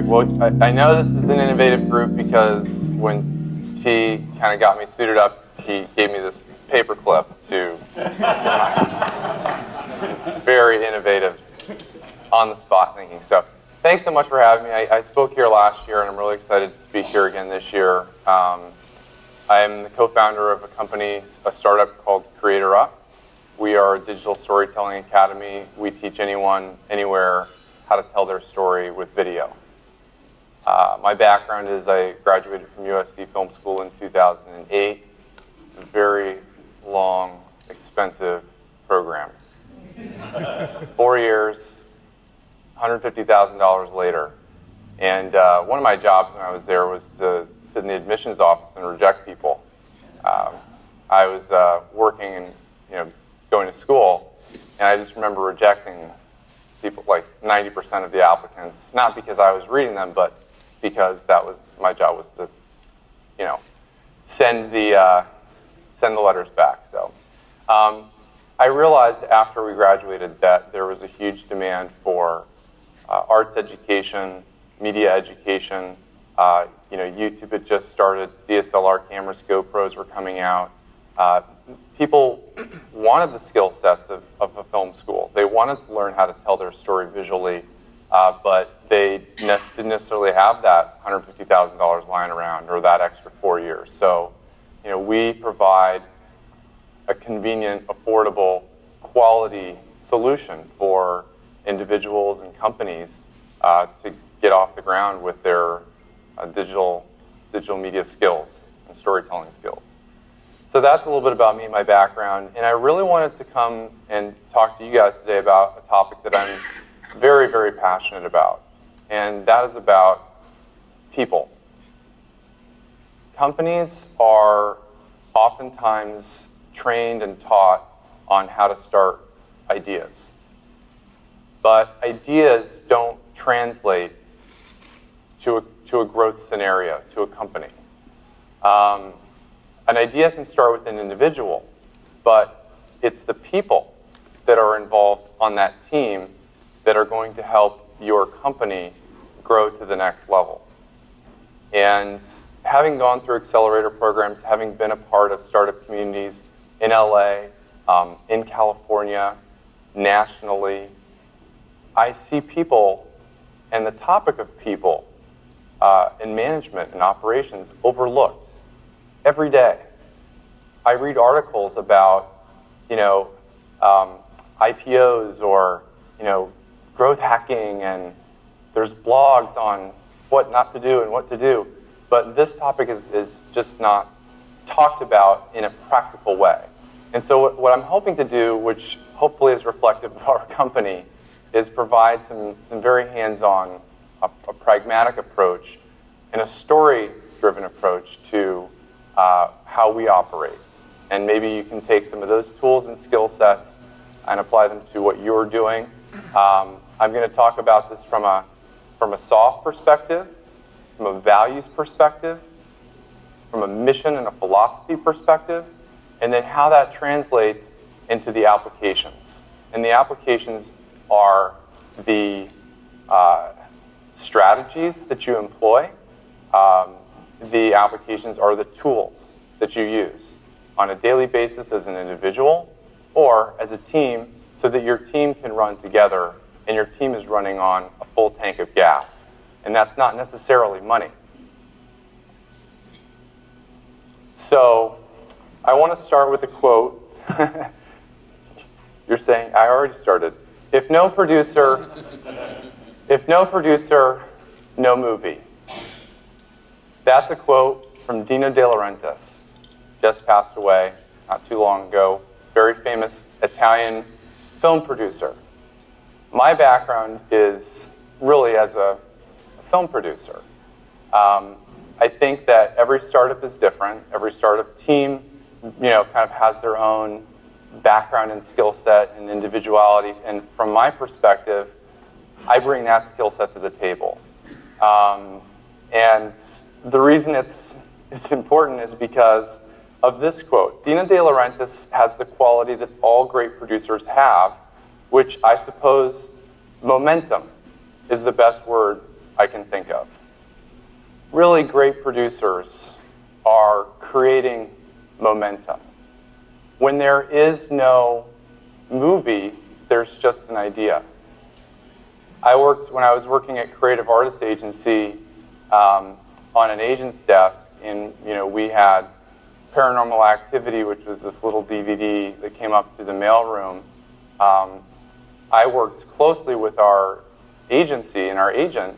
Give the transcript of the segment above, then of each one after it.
Well, I know this is an innovative group because when T kind of got me suited up, he gave me this paper clip to very innovative, on-the-spot thinking. So thanks so much for having me. I spoke here last year, and I'm really excited to speak here again this year. I am the co-founder of a company, a startup called CreatorUp. We are a digital storytelling academy. We teach anyone, anywhere, how to tell their story with video. My background is I graduated from USC Film School in 2008. A very long, expensive program. 4 years, $150,000 later. And one of my jobs when I was there was to sit in the admissions office and reject people. I was working and going to school, and I just remember rejecting people, like 90% of the applicants, not because I was reading them, but because that was my job, was to, send the letters back. So I realized after we graduated that there was a huge demand for arts education, media education. YouTube had just started. DSLR cameras, GoPros were coming out. People wanted the skill sets of a film school. They wanted to learn how to tell their story visually, but they didn't necessarily have that $150,000 lying around or that extra 4 years. So, we provide a convenient, affordable, quality solution for individuals and companies to get off the ground with their digital media skills and storytelling skills. So that's a little bit about me and my background. And I really wanted to come and talk to you guys today about a topic that I'm very, very passionate about. And that is about people. Companies are oftentimes trained and taught on how to start ideas. But ideas don't translate to a growth scenario, to a company. An idea can start with an individual, but it's the people that are involved on that team that are going to help your company grow to the next level. And having gone through accelerator programs, having been a part of startup communities in LA, in California, nationally, I see people and the topic of people in management and operations overlooked every day. I read articles about, IPOs or, growth hacking, and there's blogs on what not to do and what to do. But this topic is just not talked about in a practical way. And so what I'm hoping to do, which hopefully is reflective of our company, is provide some very hands-on, a pragmatic approach and a story-driven approach to how we operate. And maybe you can take some of those tools and skill sets and apply them to what you're doing. I'm going to talk about this from a soft perspective, from a values perspective, from a mission and a philosophy perspective, and then how that translates into the applications. And the applications are the strategies that you employ. The applications are the tools that you use on a daily basis as an individual or as a team, so that your team can run together and your team is running on a full tank of gas. And that's not necessarily money. So I want to start with a quote. You're saying, I already started. If no producer, no movie. That's a quote from Dino De Laurentiis, just passed away not too long ago, very famous Italian film producer. My background is really as a film producer. I think that every startup is different. Every startup team, kind of has their own background and skill set and individuality. And from my perspective, I bring that skill set to the table. And the reason it's important is because of this quote. Dino De Laurentiis has the quality that all great producers have, which I suppose momentum is the best word I can think of. Really great producers are creating momentum. When there is no movie, there's just an idea. When I was working at Creative Artists Agency on an agent's desk, and we had Paranormal Activity, which was this little DVD that came up through the mailroom. I worked closely with our agency and our agent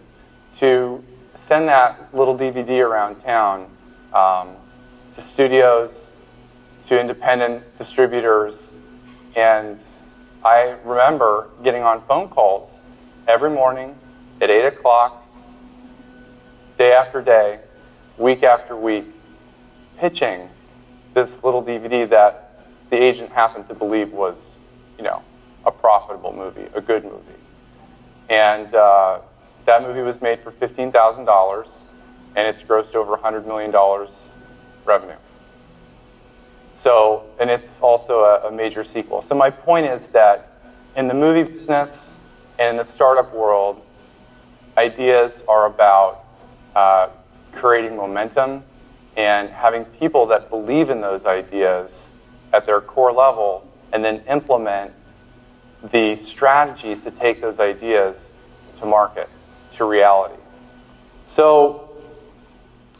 to send that little DVD around town to studios, to independent distributors, and I remember getting on phone calls every morning at 8 o'clock, day after day, week after week, pitching this little DVD that the agent happened to believe was, a profitable movie, a good movie. And that movie was made for $15,000, and it's grossed over $100 million revenue. So, and it's also a major sequel. So my point is that in the movie business and in the startup world, ideas are about creating momentum and having people that believe in those ideas at their core level and then implement the strategies to take those ideas to market, to reality. So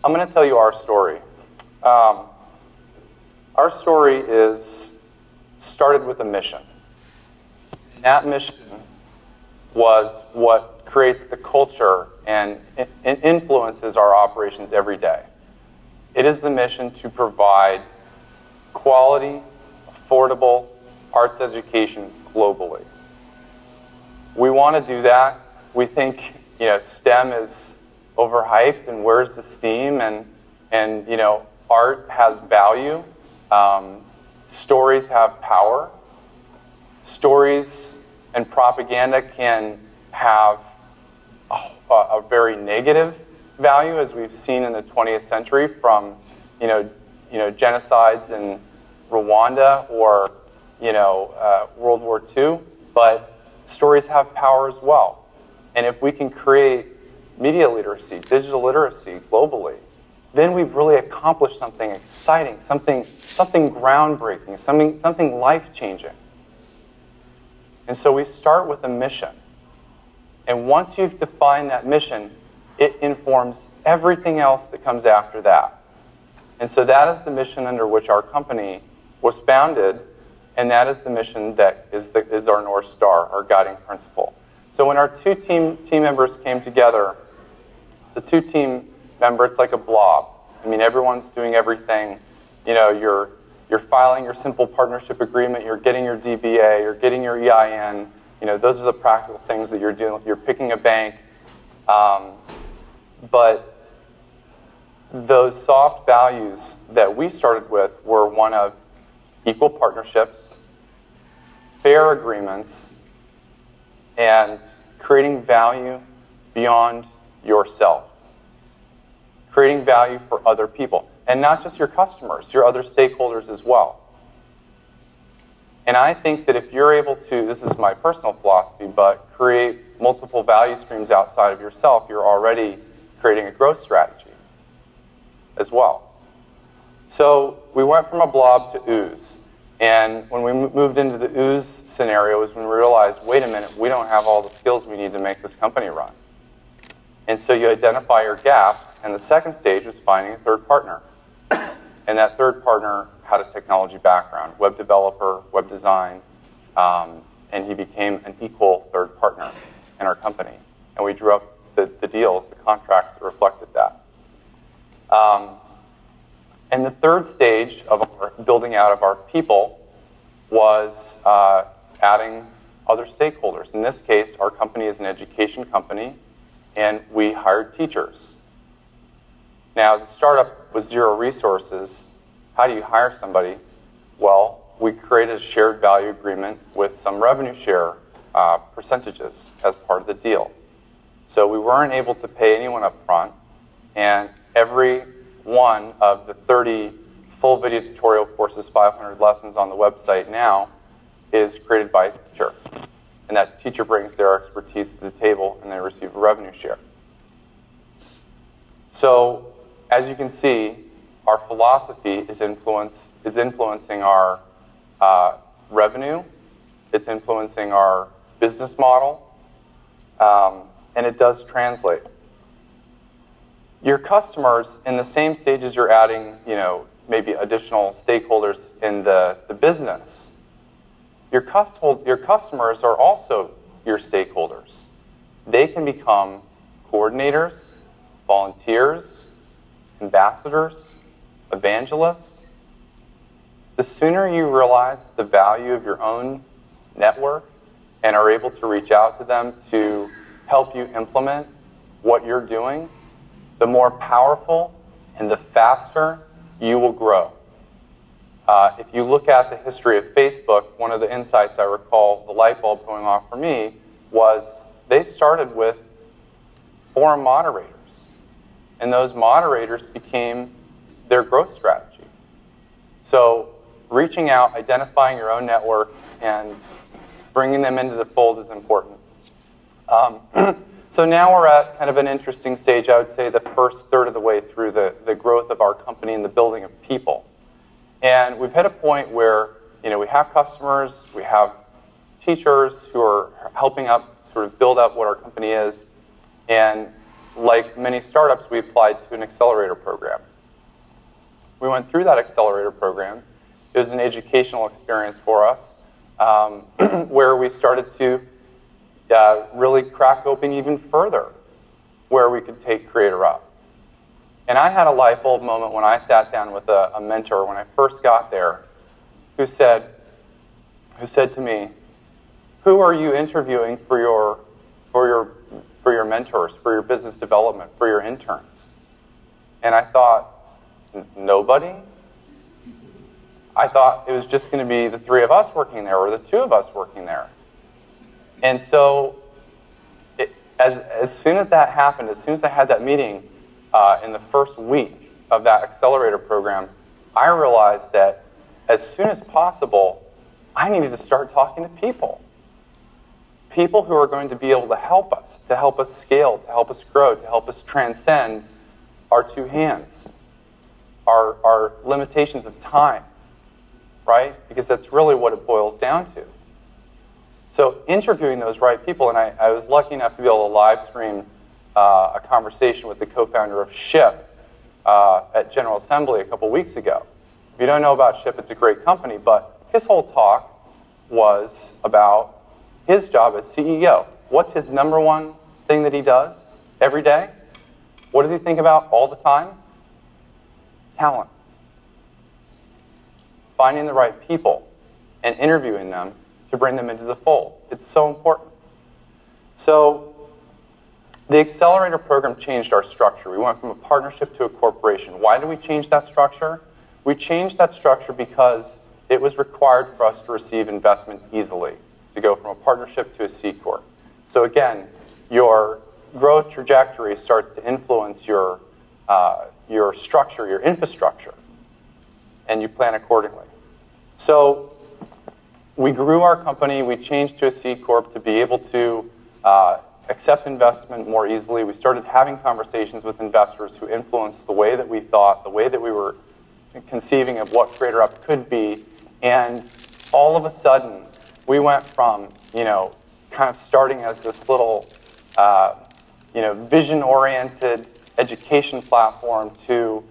I'm going to tell you our story. Our story started with a mission. And that mission was what creates the culture and influences our operations every day. It is the mission to provide quality, affordable arts education globally. We want to do that. We think STEM is overhyped, and where's the STEAM? And art has value. Stories have power. Stories and propaganda can have a very negative value, as we've seen in the 20th century from genocides in Rwanda or World War II. But stories have power as well. And if we can create media literacy, digital literacy globally, then we've really accomplished something exciting, something groundbreaking, something life-changing. And so we start with a mission. And once you've defined that mission, it informs everything else that comes after that. And so that is the mission under which our company was founded, and that is the mission that is our North Star, our guiding principle. So when our two team members came together, the two team member, it's like a blob. I mean, everyone's doing everything. You're filing your simple partnership agreement, you're getting your DBA, you're getting your EIN. Those are the practical things that you're doing. You're picking a bank. But those soft values that we started with were one of equal partnerships, fair agreements, and creating value beyond yourself. Creating value for other people. And not just your customers, your other stakeholders as well. And I think that if you're able to, this is my personal philosophy, but create multiple value streams outside of yourself, you're already creating a growth strategy as well. So we went from a blob to ooze. And when we moved into the ooze scenario is when we realized, wait a minute, we don't have all the skills we need to make this company run. And so you identify your gaps, and the second stage was finding a third partner. And that third partner had a technology background, web developer, web design, and he became an equal third partner in our company. And we drew up the deals, the contracts that reflected that. And the third stage of our building out of our people was adding other stakeholders. In this case, our company is an education company, and we hired teachers. Now, as a startup with zero resources, how do you hire somebody? Well, we created a shared value agreement with some revenue share percentages as part of the deal. So we weren't able to pay anyone up front, and every one of the 30 full video tutorial courses, 500 lessons on the website now, is created by a teacher. And that teacher brings their expertise to the table, and they receive a revenue share. So as you can see, our philosophy is influencing our revenue, it's influencing our business model, and it does translate. Your customers, in the same stage as you're adding, maybe additional stakeholders in the business, your customers are also your stakeholders. They can become coordinators, volunteers, ambassadors, evangelists. The sooner you realize the value of your own network and are able to reach out to them to help you implement what you're doing, the more powerful and the faster you will grow. If you look at the history of Facebook, one of the insights I recall, the light bulb going off for me, was they started with forum moderators. And those moderators became their growth strategy. So reaching out, identifying your own network, and bringing them into the fold is important. So now we're at kind of an interesting stage. I would say the first third of the way through the growth of our company and the building of people. And we've hit a point where we have customers, we have teachers who are helping up sort of build up what our company is. And like many startups, we applied to an accelerator program. We went through that accelerator program. It was an educational experience for us where we started to really crack open even further where we could take CreatorUp. And I had a light bulb moment when I sat down with a mentor when I first got there who said to me, "Who are you interviewing for your mentors, for your business development, for your interns?" And I thought, nobody? I thought it was just going to be the three of us working there or the two of us working there. And so as soon as that happened, as soon as I had that meeting in the first week of that accelerator program, I realized that as soon as possible, I needed to start talking to people. People who are going to be able to help us scale, to help us grow, to help us transcend our two hands, our limitations of time, right? Because that's really what it boils down to. So interviewing those right people, and I was lucky enough to be able to live stream a conversation with the co-founder of Ship at General Assembly a couple weeks ago. If you don't know about Ship, it's a great company, but his whole talk was about his job as CEO. What's his number one thing that he does every day? What does he think about all the time? Talent. Finding the right people and interviewing them to bring them into the fold. It's so important. So the accelerator program changed our structure. We went from a partnership to a corporation. Why did we change that structure? We changed that structure because it was required for us to receive investment easily, to go from a partnership to a C Corp. So again, your growth trajectory starts to influence your structure, your infrastructure, and you plan accordingly. So we grew our company. We changed to a C Corp to be able to accept investment more easily. We started having conversations with investors who influenced the way that we thought, the way that we were conceiving of what CreatorUp could be. And all of a sudden, we went from, kind of starting as this little, vision-oriented education platform to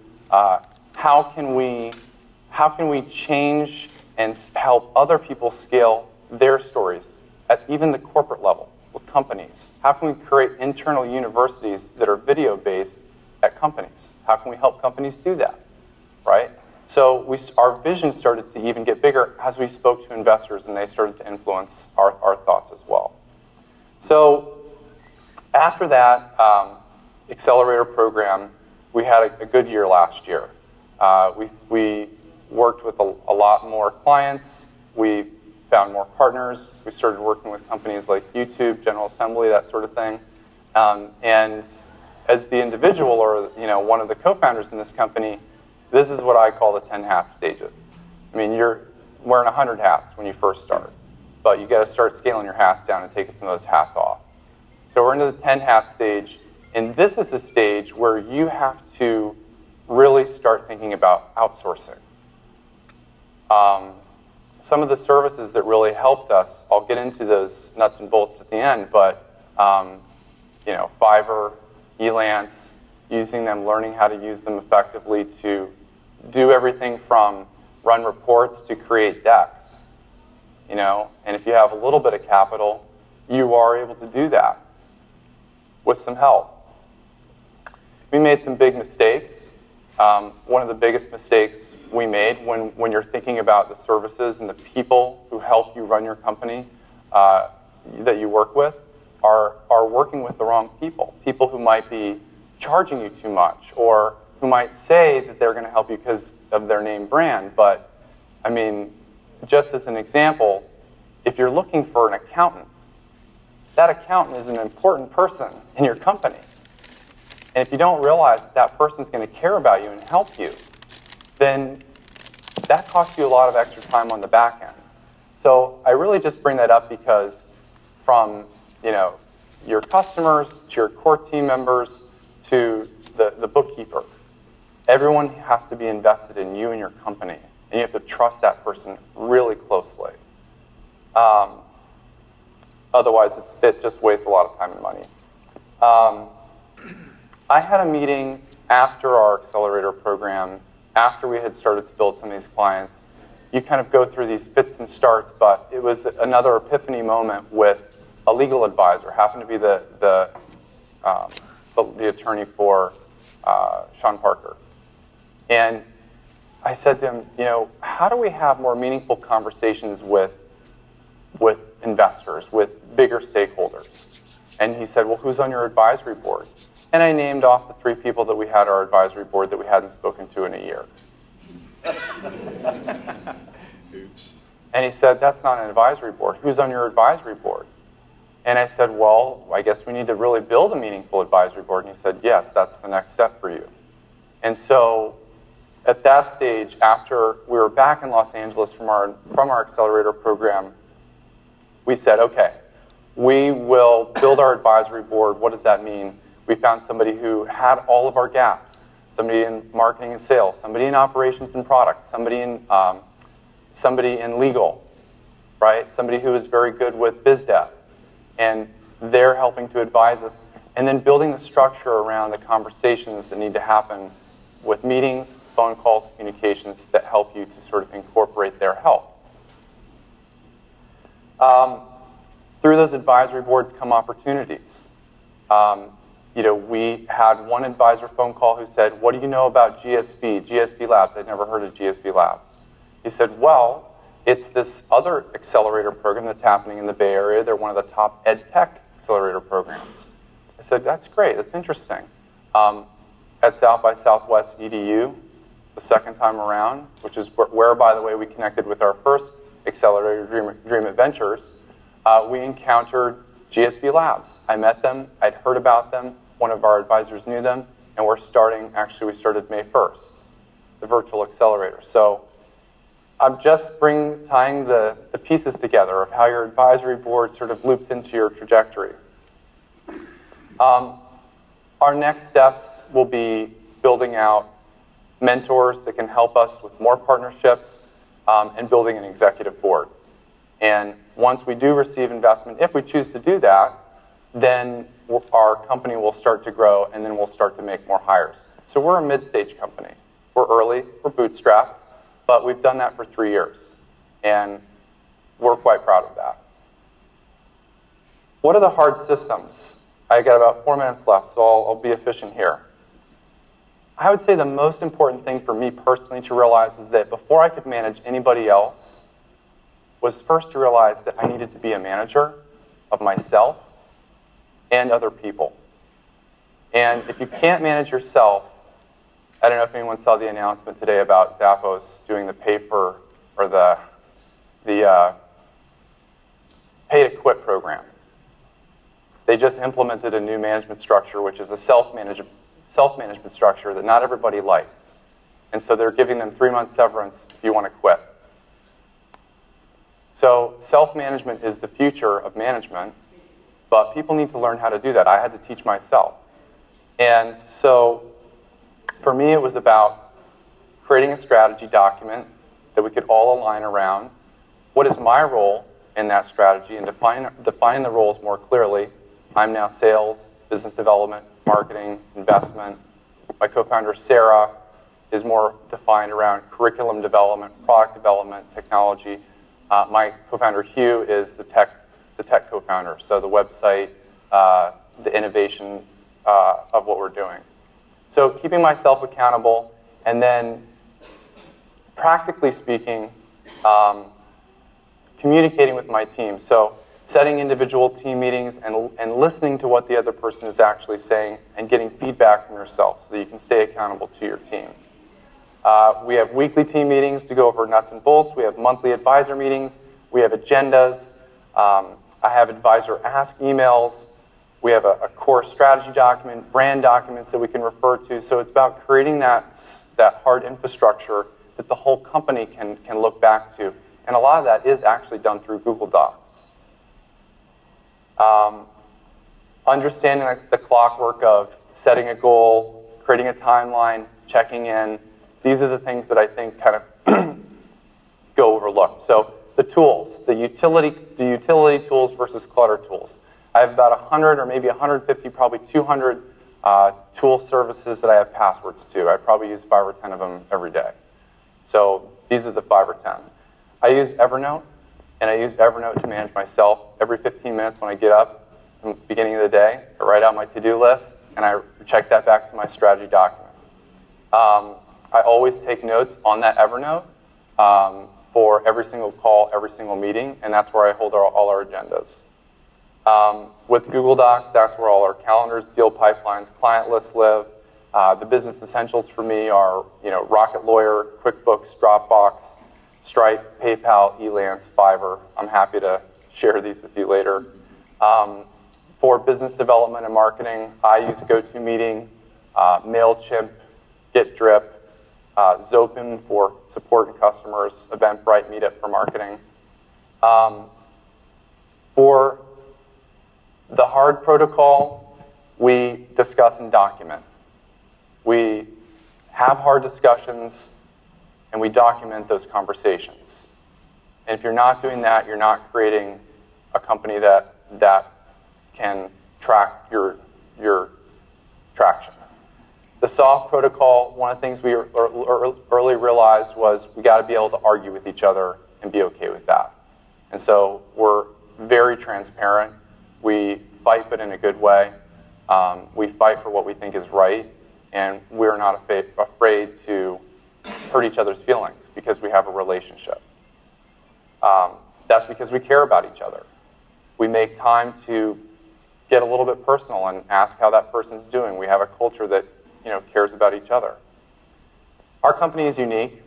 how can we change and help other people scale their stories at even the corporate level with companies? How can we create internal universities that are video-based at companies? How can we help companies do that, right? So our vision started to even get bigger as we spoke to investors, and they started to influence our thoughts as well. So after that accelerator program, we had a good year last year. We worked with a lot more clients. We found more partners. We started working with companies like YouTube, General Assembly, that sort of thing. And as the individual or one of the co-founders in this company, this is what I call the 10 hat stages. I mean, you're wearing 100 hats when you first start, but you got to start scaling your hats down and taking some of those hats off. So we're into the 10 hat stage, And this is the stage where you have to really start thinking about outsourcing. Some of the services that really helped us, I'll get into those nuts and bolts at the end, but Fiverr, Elance, using them, learning how to use them effectively to do everything from run reports to create decks. And if you have a little bit of capital, you are able to do that with some help. We made some big mistakes. One of the biggest mistakes we made when you're thinking about the services and the people who help you run your company that you work with are working with the wrong people. People who might be charging you too much, or who might say that they're going to help you because of their name brand. But, I mean, just as an example, if you're looking for an accountant, that accountant is an important person in your company. And if you don't realize that person's going to care about you and help you, then that costs you a lot of extra time on the back end. So I really just bring that up because from your customers to your core team members to the bookkeeper, everyone has to be invested in you and your company, and you have to trust that person really closely. Otherwise, it just wastes a lot of time and money. I had a meeting after our accelerator program, after we had started to build some of these clients. You kind of go through these fits and starts, but it was another epiphany moment with a legal advisor, happened to be the attorney for Sean Parker. And I said to him, how do we have more meaningful conversations with investors, with bigger stakeholders? And he said, well, who's on your advisory board? And I named off the 3 people that we had our advisory board that we hadn't spoken to in a year. Oops. And he said, that's not an advisory board. Who's on your advisory board? And I said, well, I guess we need to really build a meaningful advisory board. And he said, yes, that's the next step for you. And so at that stage, after we were back in Los Angeles from our accelerator program, we said, okay, we will build our advisory board. What does that mean? We found somebody who had all of our gaps, somebody in marketing and sales, somebody in operations and product, somebody in legal, right? Somebody who is very good with biz dev. And they're helping to advise us. And then building the structure around the conversations that need to happen with meetings, phone calls, communications that help you to sort of incorporate their help. Through those advisory boards come opportunities. We had one advisor phone call who said, what do you know about GSB Labs? I'd never heard of GSB Labs. He said, well, it's this other accelerator program that's happening in the Bay Area. They're one of the top ed tech accelerator programs. I said, that's great, that's interesting. At South by Southwest EDU, the second time around, which is where, by the way, we connected with our first accelerator, Dream Adventures, we encountered GSB Labs. I met them, I'd heard about them, one of our advisors knew them, and we started May 1st, the virtual accelerator. So I'm just tying the pieces together of how your advisory board sort of loops into your trajectory. Our next steps will be building out mentors that can help us with more partnerships and building an executive board. And once we do receive investment, if we choose to do that, then our company will start to grow, and then we'll start to make more hires. So we're a mid-stage company. We're early, we're bootstrapped, but we've done that for 3 years, and we're quite proud of that. What are the hard systems? I got about 4 minutes left, so I'll be efficient here. I would say the most important thing for me personally to realize was that before I could manage anybody else was first to realize that I needed to be a manager of myself and other people. And if you can't manage yourself, I don't know if anyone saw the announcement today about Zappos doing the pay to quit program. They just implemented a new management structure, which is a self-management structure that not everybody likes. And so they're giving them 3-month severance if you want to quit. So self-management is the future of management, but people need to learn how to do that. I had to teach myself. And so for me, it was about creating a strategy document that we could all align around. What is my role in that strategy, and define the roles more clearly. I'm now sales, business development, marketing, investment. My co-founder, Sarah, is more defined around curriculum development, product development, technology. My co-founder, Hugh, is the tech co-founder, so the website, the innovation of what we're doing. So keeping myself accountable, and then practically speaking, communicating with my team. So setting individual team meetings and listening to what the other person is actually saying and getting feedback from yourself so that you can stay accountable to your team. We have weekly team meetings to go over nuts and bolts. We have monthly advisor meetings. We have agendas. I have advisor ask emails. We have a core strategy document, brand documents that we can refer to. So it's about creating that hard infrastructure that the whole company can look back to. And a lot of that is actually done through Google Docs. Understanding the clockwork of setting a goal, creating a timeline, checking in. These are the things that I think kind of go overlooked. So the tools, the utility tools versus clutter tools. I have about 100 or maybe 150, probably 200 tool services that I have passwords to. I probably use 5 or 10 of them every day. So these are the 5 or 10. I use Evernote, and I use Evernote to manage myself. Every 15 minutes when I get up in the beginning of the day, I write out my to-do list, and I check that back to my strategy document. I always take notes on that Evernote for every single call, every single meeting, and that's where I hold all our agendas. With Google Docs, that's where all our calendars, deal pipelines, client lists live. The business essentials for me are, Rocket Lawyer, QuickBooks, Dropbox, Stripe, PayPal, Elance, Fiverr. I'm happy to share these with you later. For business development and marketing, I use GoToMeeting, MailChimp, GetDrip, Zopin for support and customers, Eventbrite, Meetup for marketing. For the hard protocol, we discuss and document. We have hard discussions, and we document those conversations. And if you're not doing that, you're not creating a company that can track your traction. The soft protocol, one of the things we early realized was we got to be able to argue with each other and be okay with that. And so we're very transparent. We fight, but in a good way. We fight for what we think is right, and we're not afraid to hurt each other's feelings because we have a relationship. That's because we care about each other. We make time to get a little bit personal and ask how that person's doing. We have a culture that cares about each other. Our company is unique.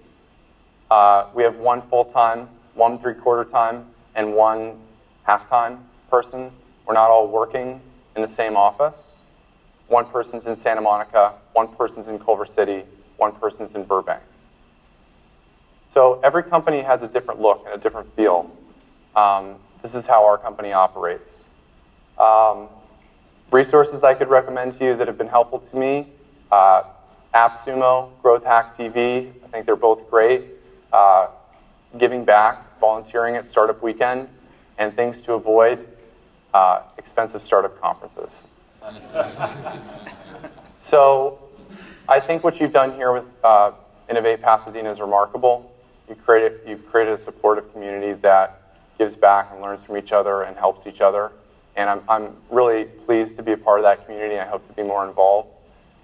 We have one full-time, one three-quarter time, and one half-time person. We're not all working in the same office. One person's in Santa Monica, one person's in Culver City, one person's in Burbank. So every company has a different look and a different feel. This is how our company operates. Resources I could recommend to you that have been helpful to me, AppSumo, Growth Hack TV, I think they're both great. Giving back, volunteering at Startup Weekend, and things to avoid, expensive startup conferences. So I think what you've done here with Innovate Pasadena is remarkable. You've created a supportive community that gives back and learns from each other and helps each other. And I'm really pleased to be a part of that community, and I hope to be more involved.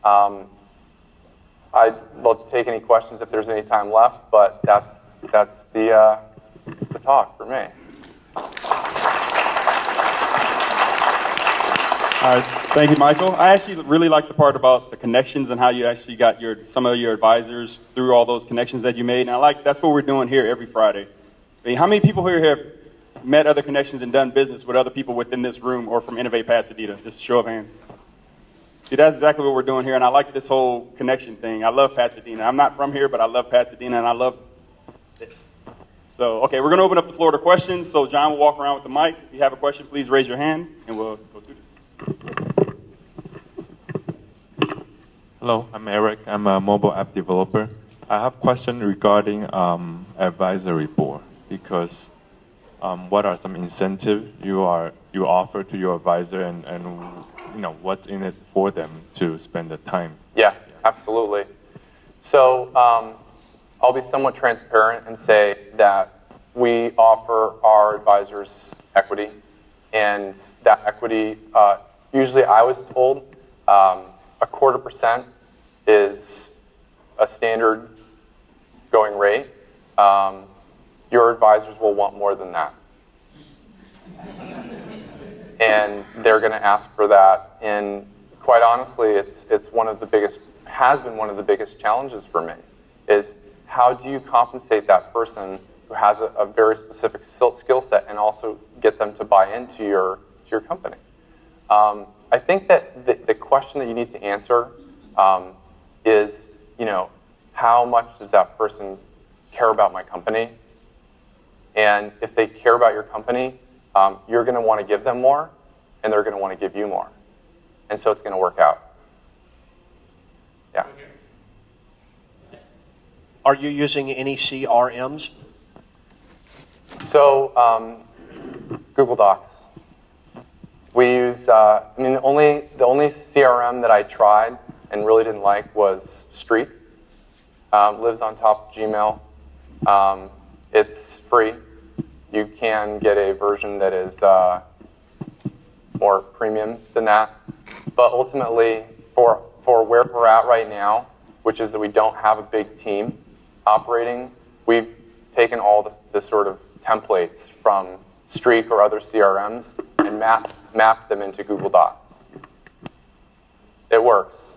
I'd love to take any questions if there's any time left, but that's the talk for me. All right, thank you, Michael. I actually really like the part about the connections and how you actually got some of your advisors through all those connections that you made. And that's what we're doing here every Friday. I mean, how many people here have met other connections and done business with other people within this room or from Innovate Pasadena? Just a show of hands. See, that's exactly what we're doing here, and I like this whole connection thing. I love Pasadena. I'm not from here, but I love Pasadena, and I love this. So, okay, we're going to open up the floor to questions. So John will walk around with the mic. If you have a question, please raise your hand, and we'll go through this. Hello, I'm Eric. I'm a mobile app developer. I have a question regarding advisory board because what are some incentives you offer to your advisor and what's in it for them to spend the time? Yeah, absolutely. So I'll be somewhat transparent and say that we offer our advisors equity, and that equity, usually I was told, 0.25% is a standard going rate. Your advisors will want more than that. And they're going to ask for that. And quite honestly, it's one of the biggest, has been one of the biggest challenges for me, is how do you compensate that person who has a very specific skill set and also get them to buy into your company? I think that the question that you need to answer is, how much does that person care about my company? And if they care about your company, you're going to want to give them more, and they're going to want to give you more. And so it's going to work out. Yeah. Are you using any CRMs? So Google Docs. We use, the only CRM that I tried and really didn't like was Streak. Lives on top of Gmail. It's free. You can get a version that is more premium than that. But ultimately, for where we're at right now, which is that we don't have a big team operating, we've taken all the sort of templates from Streak or other CRMs and mapped them into Google Docs. It works.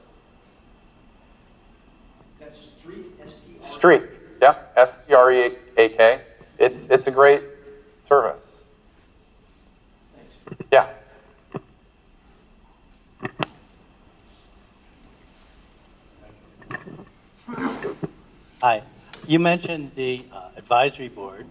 That's Streak, S-T-R-E-A-K? Streak, yep, S-T-R-E-A-K. It's a great service. Thanks. Yeah. Hi. You mentioned the advisory board,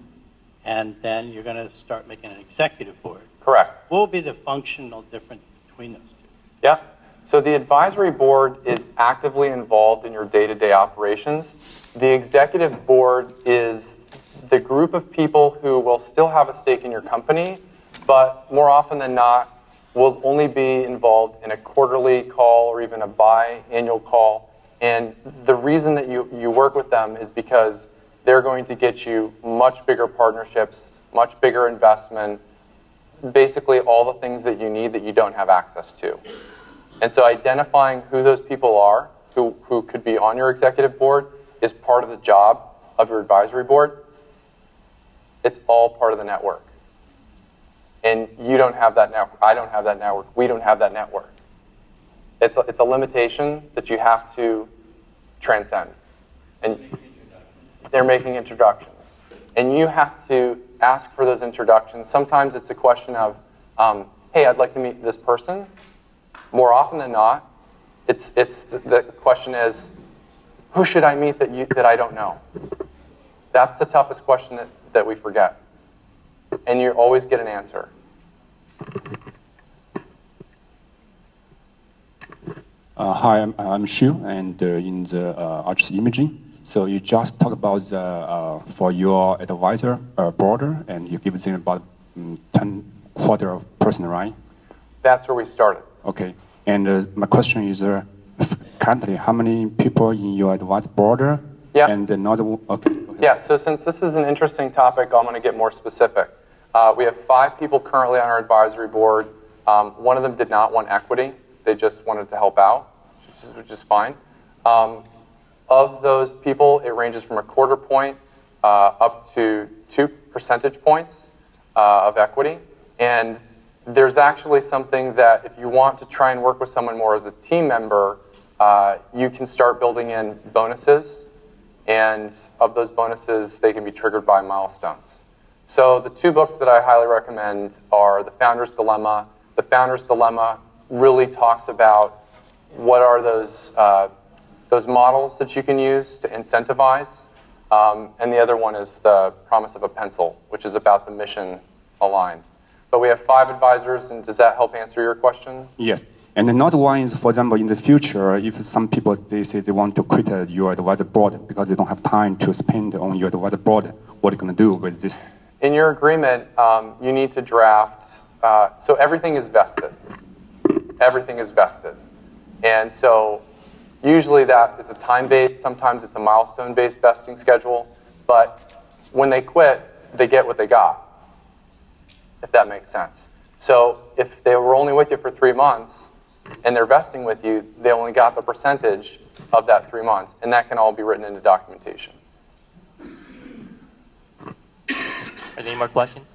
and then you're going to start making an executive board. Correct. What will be the functional difference between those two? Yeah. So the advisory board is actively involved in your day-to-day operations. The executive board is the group of people who will still have a stake in your company, but more often than not will only be involved in a quarterly call or even a biannual call. And the reason that you work with them is because they're going to get you much bigger partnerships, much bigger investment, basically all the things that you need that you don't have access to. And so identifying who those people are, who could be on your executive board, is part of the job of your advisory board. It's all part of the network. And you don't have that network. I don't have that network. We don't have that network. It's a limitation that you have to transcend. And they're making introductions. And you have to ask for those introductions. Sometimes it's a question of, hey, I'd like to meet this person. More often than not, the question is, who should I meet that I don't know? That's the toughest question that we forget. And you always get an answer. Hi, I'm Shu, and in the Arch Imaging. So you just talked about for your advisor board, and you give them about 10 quarter of person, right? That's where we started. Okay, and my question is, currently, how many people in your advisor board? Yeah. And another, okay. Yeah, so since this is an interesting topic, I'm going to get more specific. We have 5 people currently on our advisory board. One of them did not want equity. They just wanted to help out, which is fine. Of those people, it ranges from a quarter point up to 2 percentage points of equity. And there's actually something that if you want to try and work with someone more as a team member, you can start building in bonuses. And of those bonuses, they can be triggered by milestones. So the 2 books that I highly recommend are The Founder's Dilemma. The Founder's Dilemma really talks about what are those models that you can use to incentivize. And the other one is The Promise of a Pencil, which is about the mission aligned. But we have 5 advisors, and does that help answer your question? Yes. And another one is, for example, in the future, if some people, they say they want to quit your advisor board because they don't have time to spend on your advisor board, what are you going to do with this? In your agreement, you need to draft, so everything is vested. Everything is vested. And so usually that is a time-based, sometimes it's a milestone-based vesting schedule, but when they quit, they get what they got, if that makes sense. So if they were only with you for 3 months and they're vesting with you, they only got the percentage of that 3 months, and that can all be written into documentation. Are there any more questions?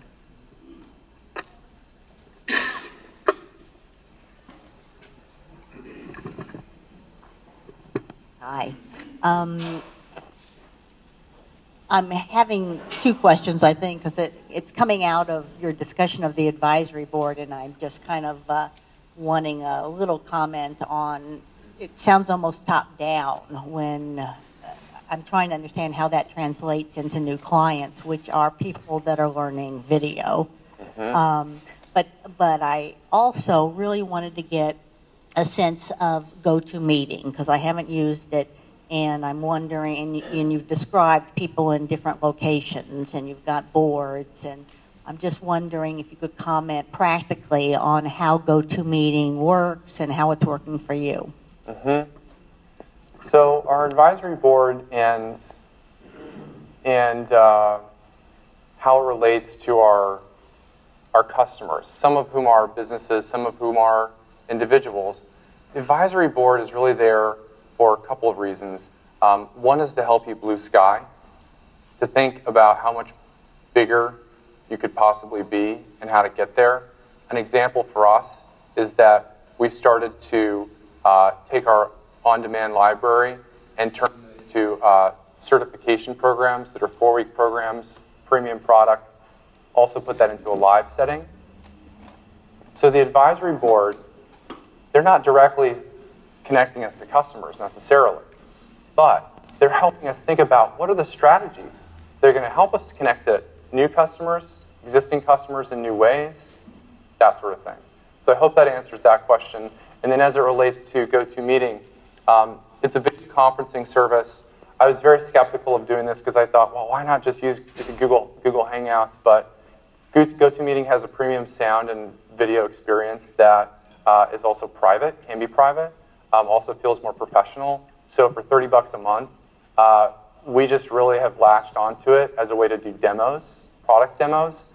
Hi. I'm having 2 questions, I think, because it's coming out of your discussion of the advisory board, and I'm just kind of wanting a little comment on, it sounds almost top-down when I'm trying to understand how that translates into new clients, which are people that are learning video. Mm-hmm. But I also really wanted to get a sense of GoToMeeting, because I haven't used it, and I'm wondering, and you've described people in different locations, and you've got boards, and I'm just wondering if you could comment practically on how GoToMeeting works and how it's working for you. Mm-hmm. So our advisory board and how it relates to our customers, some of whom are businesses, some of whom are individuals. The advisory board is really there for a couple of reasons. One is to help you blue sky, to think about how much bigger you could possibly be and how to get there. An example for us is that we started to take our on-demand library and turn it into certification programs that are 4-week programs, premium product, also put that into a live setting. So the advisory board, they're not directly connecting us to customers necessarily, but they're helping us think about what are the strategies that are going to help us to connect to new customers, existing customers in new ways, that sort of thing. So I hope that answers that question. And then as it relates to GoToMeeting, it's a video conferencing service. I was very skeptical of doing this because I thought, well, why not just use Google Hangouts? But GoToMeeting has a premium sound and video experience that is also private, can be private, also feels more professional. So for $30 a month, we just really have latched onto it as a way to do demos, product demos.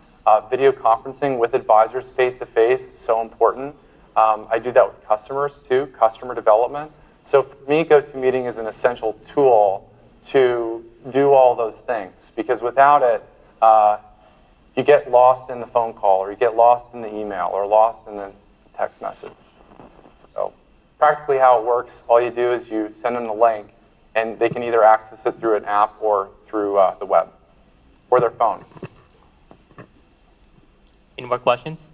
Video conferencing with advisors face-to-face is so important. I do that with customers too, customer development. So for me, GoToMeeting is an essential tool to do all those things, because without it, you get lost in the phone call, or you get lost in the email, or lost in the text message. So practically how it works, all you do is you send them the link, and they can either access it through an app or through the web, or their phone. Any more questions?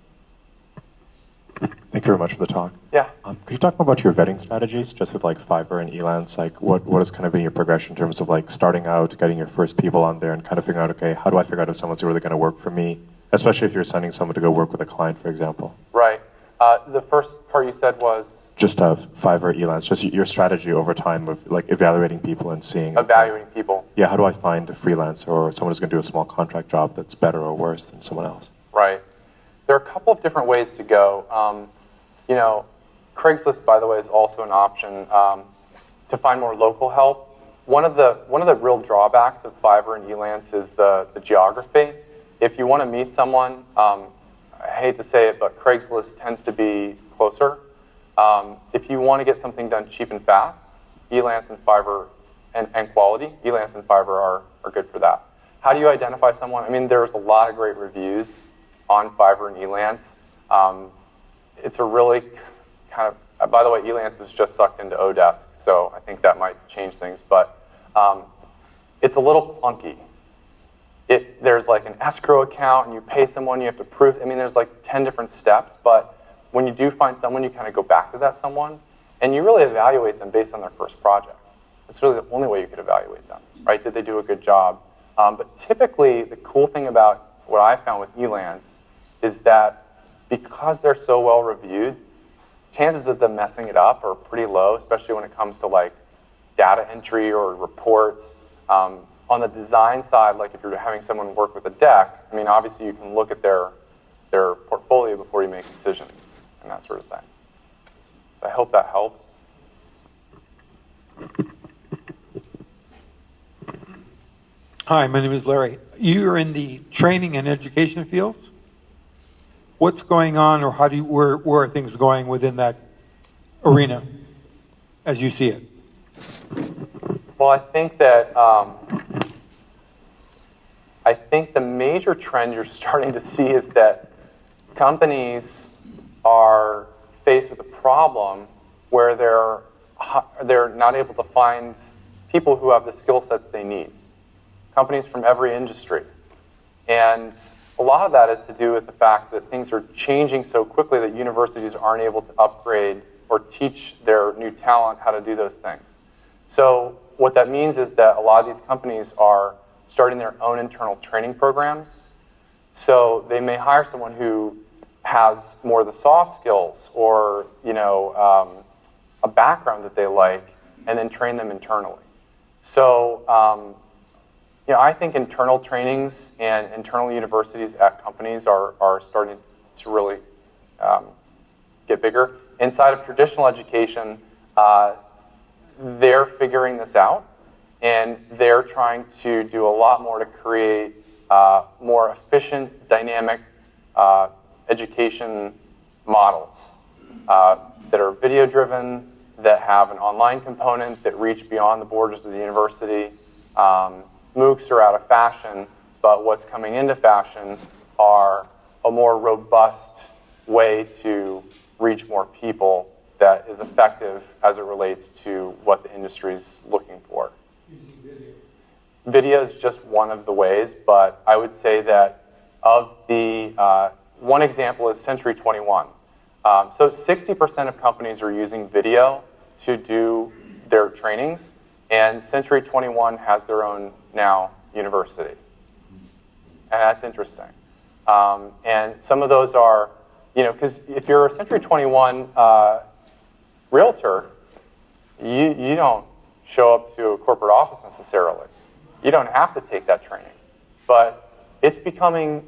Thank you very much for the talk. Yeah. Could you talk more about your vetting strategies, just with like Fiverr and Elance? Like, what has kind of been your progression in terms of like starting out, getting your first people on there, and kind of figuring out, okay, how do I figure out if someone's really going to work for me, especially if you're sending someone to go work with a client, for example? Right. The first part you said was? Just Fiverr, Elance, just your strategy over time of like evaluating people and seeing. Evaluating people. Yeah, how do I find a freelancer or someone who's going to do a small contract job that's better or worse than someone else? Right. There are a couple of different ways to go. You know, Craigslist, by the way, is also an option to find more local help. One of the real drawbacks of Fiverr and Elance is the geography. If you want to meet someone, I hate to say it, but Craigslist tends to be closer. If you want to get something done cheap and fast, Elance and Fiverr and quality, Elance and Fiverr are good for that. How do you identify someone? I mean, there's a lot of great reviews on Fiverr and Elance. It's a really kind of, by the way, Elance is just sucked into Odesk, so I think that might change things, but it's a little clunky. There's like an escrow account, and you pay someone, you have to prove, I mean, there's like 10 different steps, but when you do find someone, you kind of go back to that someone, and you really evaluate them based on their first project. It's really the only way you could evaluate them, right? Did they do a good job? But typically, the cool thing about what I found with Elance is that because they're so well reviewed, chances of them messing it up are pretty low, especially when it comes to like data entry or reports. On the design side, like if you're having someone work with a deck, I mean, obviously you can look at their portfolio before you make decisions and that sort of thing. So I hope that helps. Hi, my name is Larry. You're in the training and education fields. What's going on, or where are things going within that arena, as you see it? Well, I think that the major trend you're starting to see is that companies are faced with a problem where they're not able to find people who have the skill sets they need. Companies from every industry. And a lot of that is to do with the fact that things are changing so quickly that universities aren't able to upgrade or teach their new talent how to do those things. So what that means is that a lot of these companies are starting their own internal training programs. So they may hire someone who has more of the soft skills or a background that they like, and then train them internally. So I think internal trainings and internal universities at companies are starting to really get bigger. Inside of traditional education, they're figuring this out, and they're trying to do a lot more to create more efficient, dynamic education models that are video-driven, that have an online component that reach beyond the borders of the university. MOOCs are out of fashion, but what's coming into fashion are a more robust way to reach more people that is effective as it relates to what the industry is looking for. Using video. Video is just one of the ways, but I would say that of the, one example is Century 21. So 60% of companies are using video to do their trainings, and Century 21 has their own now university. And that's interesting. And some of those are, because if you're a Century 21 realtor, you don't show up to a corporate office necessarily. You don't have to take that training. But it's becoming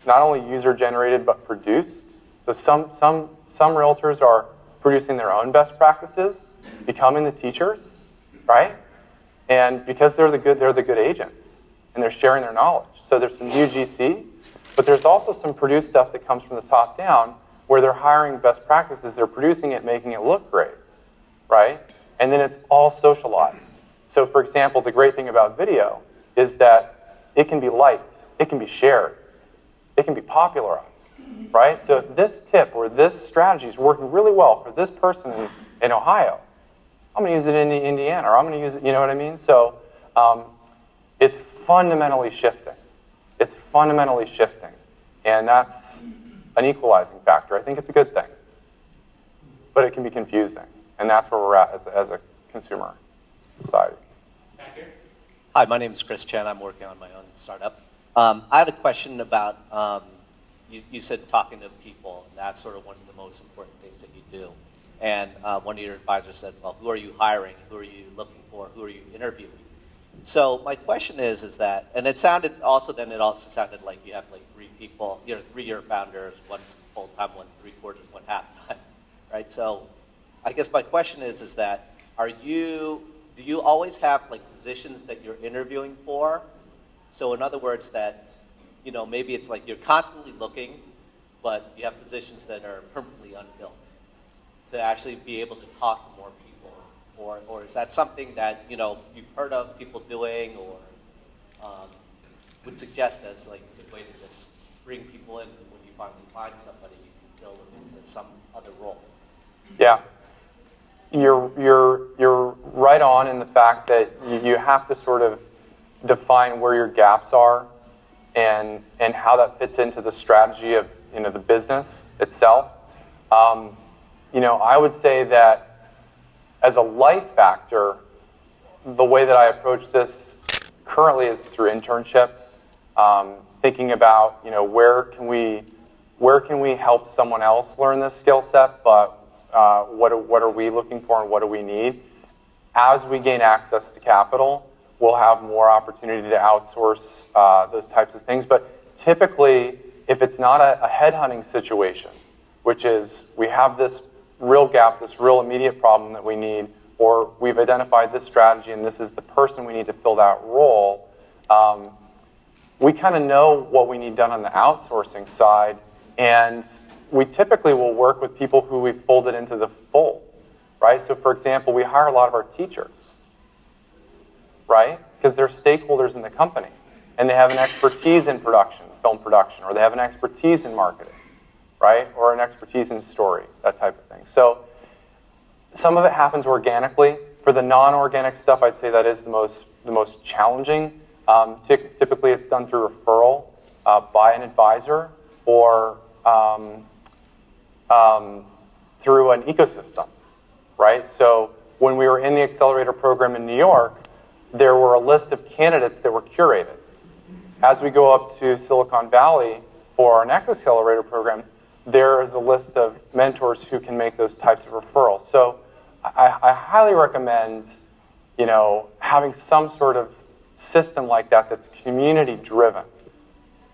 not only user-generated, but produced. So some realtors are producing their own best practices, becoming the teachers, right? And because they're the good agents, and they're sharing their knowledge. So there's some UGC, but there's also some produced stuff that comes from the top down, where they're hiring best practices, they're producing it, making it look great, right? And then it's all socialized. So for example, the great thing about video is that it can be liked, it can be shared, it can be popularized, right? So if this tip or this strategy is working really well for this person in Ohio, I'm going to use it in Indiana, or I'm going to use it, you know what I mean? So it's fundamentally shifting. It's fundamentally shifting. And that's an equalizing factor. I think it's a good thing. But it can be confusing. And that's where we're at as a consumer society. Back here. Hi, my name is Chris Chen. I'm working on my own startup. I had a question about, you said talking to people. That's sort of one of the most important things that you do. And one of your advisors said, well, who are you hiring? Who are you looking for? Who are you interviewing? So my question is that, and it also sounded like you have like three people, 3-year founders, one's full-time, one's 3/4, one half-time, right? So I guess my question is that, do you always have like positions that you're interviewing for? So in other words that, maybe it's like you're constantly looking, but you have positions that are permanently unfilled to actually be able to talk to more people? Or is that something that, you've heard of people doing, or would suggest as like a good way to just bring people in, and when you finally find somebody, you can fill them into some other role? Yeah. You're right on in the fact that you have to sort of define where your gaps are and how that fits into the strategy of the business itself. I would say that as a light factor, the way that I approach this currently is through internships, thinking about where can we help someone else learn this skill set, but what are we looking for and what do we need. As we gain access to capital, we'll have more opportunity to outsource those types of things. But typically, if it's not a headhunting situation, which is we have this real gap, this real immediate problem that we need, or we've identified this strategy and this is the person we need to fill that role, we kind of know what we need done on the outsourcing side, and we typically will work with people who we've folded into the fold, right? So for example, we hire a lot of our teachers, right? Because they're stakeholders in the company, and they have an expertise in production, film production, or they have an expertise in marketing, right? Or an expertise in story, that type of thing. So some of it happens organically. For the non-organic stuff, I'd say that is the most challenging. Typically, it's done through referral by an advisor or through an ecosystem, right? So when we were in the accelerator program in New York, there were a list of candidates that were curated. As we go up to Silicon Valley for our next accelerator program, there is a list of mentors who can make those types of referrals. So I highly recommend, having some sort of system like that that's community driven.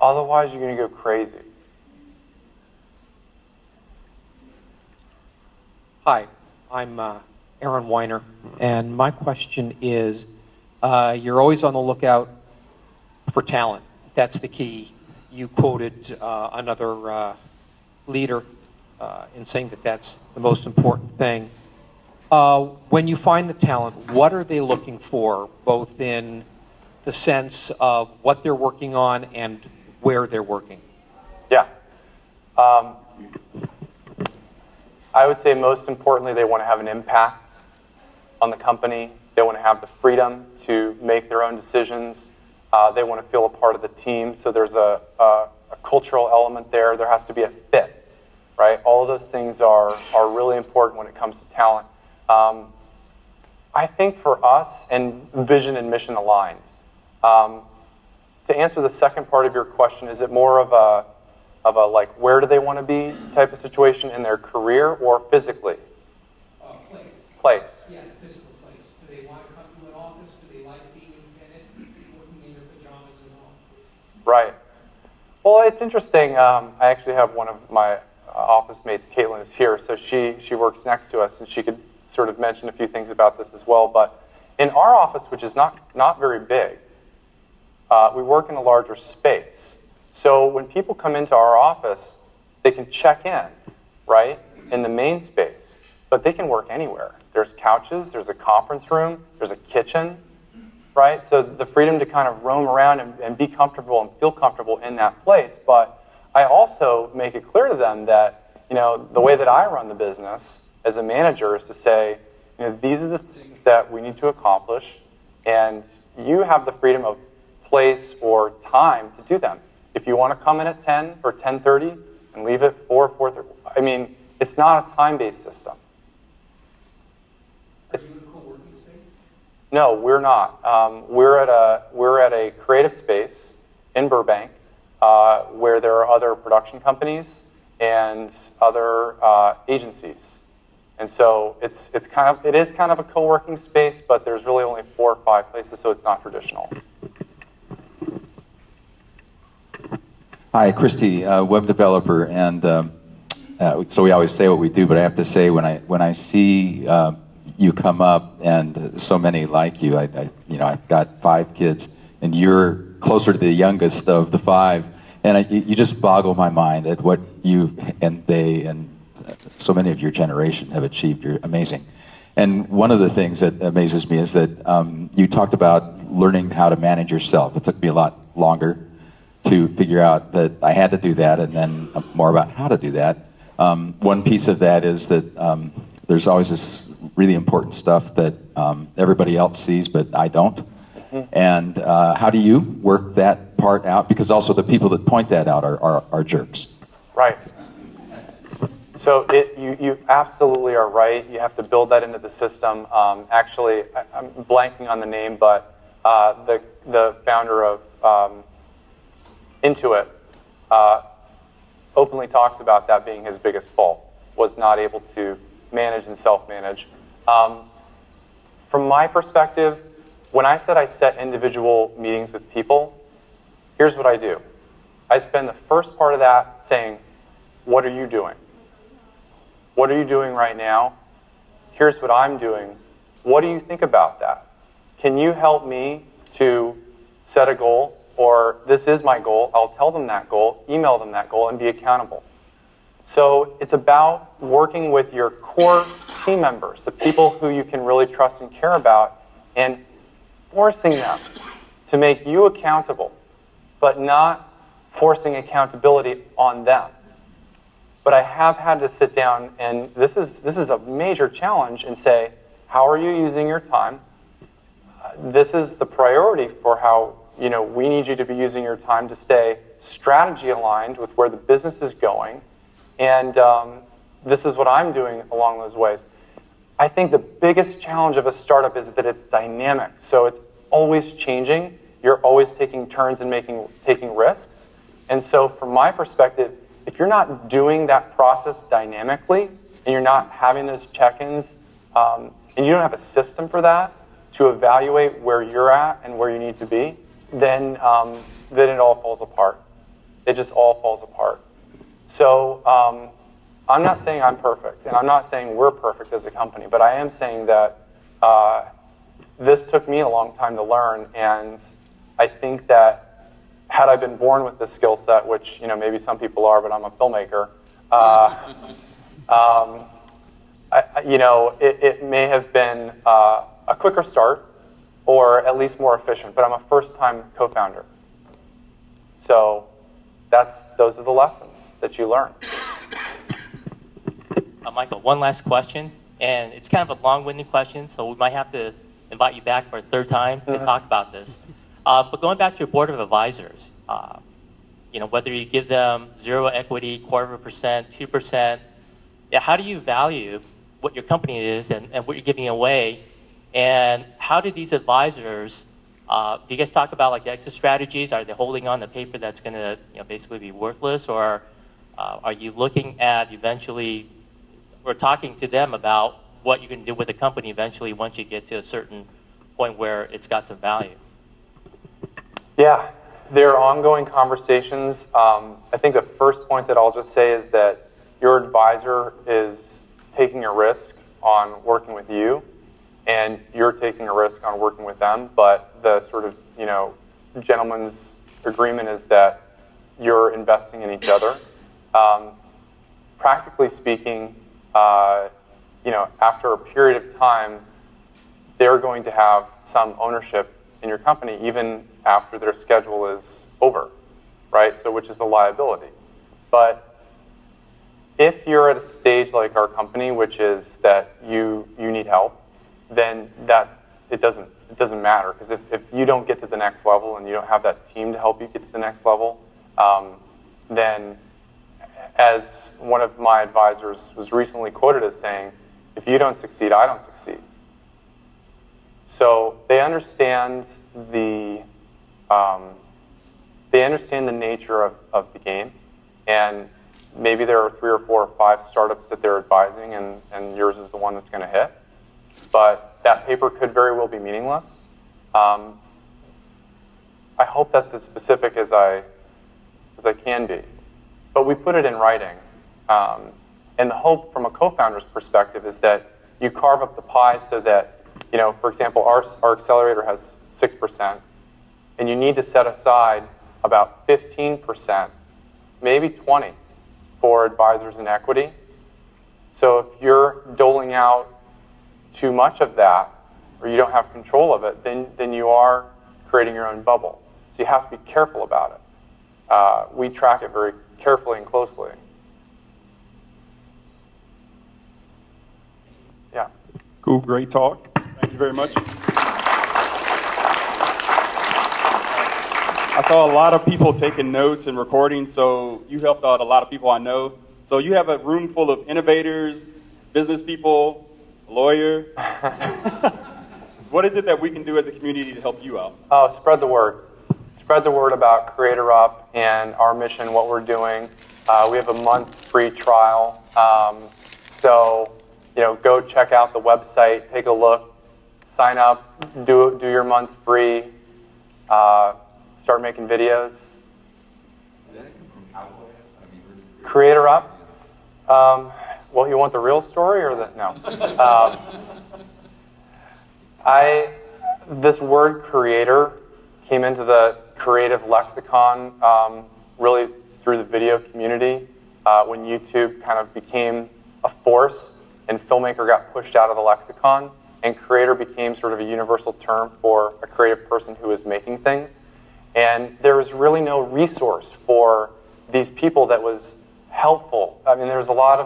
Otherwise, you're going to go crazy. Hi, I'm Aaron Weiner, and my question is, you're always on the lookout for talent. That's the key. You quoted another leader in saying that that's the most important thing. When you find the talent, what are they looking for, both in the sense of what they're working on and where they're working? Yeah. I would say most importantly, they want to have an impact on the company. They want to have the freedom to make their own decisions. They want to feel a part of the team. So there's a cultural element there. There has to be a fit, right? All of those things are really important when it comes to talent. I think for us, and vision and mission aligned. To answer the second part of your question, is it more of a like where do they want to be type of situation in their career or physically? Place. Yeah, physical place. Do they want to come to an office? Do they like being independent, working in their pajamas and all? Right. Well, it's interesting. I actually have one of my office mates, Caitlin, is here, so she works next to us, and she could sort of mention a few things about this as well. But in our office, which is not very big, we work in a larger space. So when people come into our office, they can check in, right, in the main space, but they can work anywhere. There's couches, there's a conference room, there's a kitchen, right? So the freedom to kind of roam around and be comfortable and feel comfortable in that place. But I also make it clear to them that, the way that I run the business as a manager is to say, these are the things that we need to accomplish, and you have the freedom of place or time to do them. If you want to come in at 10 or 10:30 and leave at 4:30, I mean, it's not a time-based system. Are you in a co-working space? No, we're not. We're at a creative space in Burbank where there are other production companies and other agencies, and so it is kind of a co-working space, but there's really only 4 or 5 places, so it's not traditional. Hi, Christy, web developer, and so we always say what we do, but I have to say when I see you come up and so many like you, I've got 5 kids, and you're closer to the youngest of the 5, and you just boggle my mind at what you and they and so many of your generation have achieved. You're amazing. And one of the things that amazes me is that you talked about learning how to manage yourself. It took me a lot longer to figure out that I had to do that, and then more about how to do that. One piece of that is that there's always this really important stuff that everybody else sees, but I don't. Mm-hmm. And how do you work that part out? Because also the people that point that out are jerks. Right. So you absolutely are right. You have to build that into the system. Actually, I'm blanking on the name, but the founder of Intuit openly talks about that being his biggest fault, was not able to manage and self-manage. From my perspective, when I said I set individual meetings with people, here's what I do. I spend the first part of that saying, what are you doing? What are you doing right now? Here's what I'm doing. What do you think about that? Can you help me to set a goal? Or this is my goal. I'll tell them that goal, email them that goal, and be accountable. So it's about working with your core team members, the people who you can really trust and care about, and forcing them to make you accountable, but not forcing accountability on them. But I have had to sit down, and this is a major challenge, and say, how are you using your time? This is the priority for how we need you to be using your time to stay strategy aligned with where the business is going. And this is what I'm doing along those ways. I think the biggest challenge of a startup is that it's dynamic. So it's always changing. You're always taking turns and taking risks. And so from my perspective, if you're not doing that process dynamically, and you're not having those check-ins, and you don't have a system for that to evaluate where you're at and where you need to be, then it all falls apart. It just all falls apart. So I'm not saying I'm perfect, and I'm not saying we're perfect as a company, but I am saying that this took me a long time to learn, and I think that had I been born with this skill set, which maybe some people are, but I'm a filmmaker, it may have been a quicker start, or at least more efficient. But I'm a first-time co-founder, so those are the lessons that you learn. Michael, one last question, and it's kind of a long-winded question, so we might have to invite you back for a third time to talk about this. But going back to your board of advisors, whether you give them 0 equity, 0.25%, 2%, how do you value what your company is and what you're giving away? And how do these advisors, do you guys talk about like the exit strategies? Are they holding on to paper that's going to basically be worthless? Or are you looking at eventually, or talking to them about what you can do with the company eventually once you get to a certain point where it's got some value? Yeah, there are ongoing conversations. I think the first point that I'll just say is that your advisor is taking a risk on working with you, and you're taking a risk on working with them, but the sort of, gentleman's agreement is that you're investing in each other. Practically speaking, after a period of time, they're going to have some ownership in your company, even after their schedule is over, right? So which is a liability. But if you're at a stage like our company, which is that you need help, then it doesn't matter, because if you don't get to the next level and you don't have that team to help you get to the next level, then as one of my advisors was recently quoted as saying, if you don't succeed, I don't succeed. So they understand the nature of the game, and maybe there are 3 or 4 or 5 startups that they're advising, and yours is the one that's going to hit. But that paper could very well be meaningless. I hope that's as specific as I can be. But we put it in writing. And the hope from a co-founder's perspective is that you carve up the pie so that, for example, our accelerator has 6%, and you need to set aside about 15%, maybe 20%, for advisors and equity. So if you're doling out too much of that, or you don't have control of it, then you are creating your own bubble. So you have to be careful about it. We track it very carefully and closely. Yeah. Cool, great talk. Thank you very much. I saw a lot of people taking notes and recording, so you helped out a lot of people I know. So you have a room full of innovators, business people, a lawyer. What is it that we can do as a community to help you out? Oh, spread the word. Spread the word about CreatorUp and our mission, what we're doing. We have a month free trial. So go check out the website, take a look, sign up, do your month free, start making videos. CreatorUp. Well, you want the real story or the no? This word creator came into the creative lexicon really through the video community when YouTube kind of became a force and filmmaker got pushed out of the lexicon, and creator became sort of a universal term for a creative person who is making things. And there was really no resource for these people that was helpful. I mean, there was a lot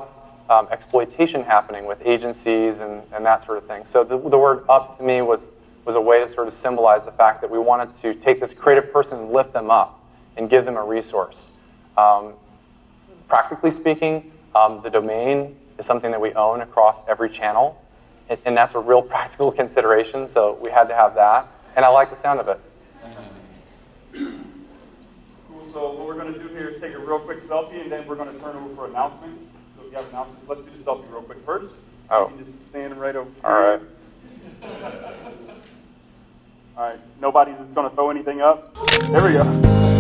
of exploitation happening with agencies and that sort of thing. So the word up to me was a way to sort of symbolize the fact that we wanted to take this creative person and lift them up and give them a resource. Practically speaking, the domain is something that we own across every channel, and that's a real practical consideration, so we had to have that, and I like the sound of it. Cool, so what we're going to do here is take a real quick selfie, and then we're going to turn over for announcements. So if you have announcements, let's do the selfie real quick first. Oh. You can just stand right over here. All right. All right, nobody's going to throw anything up. There we go.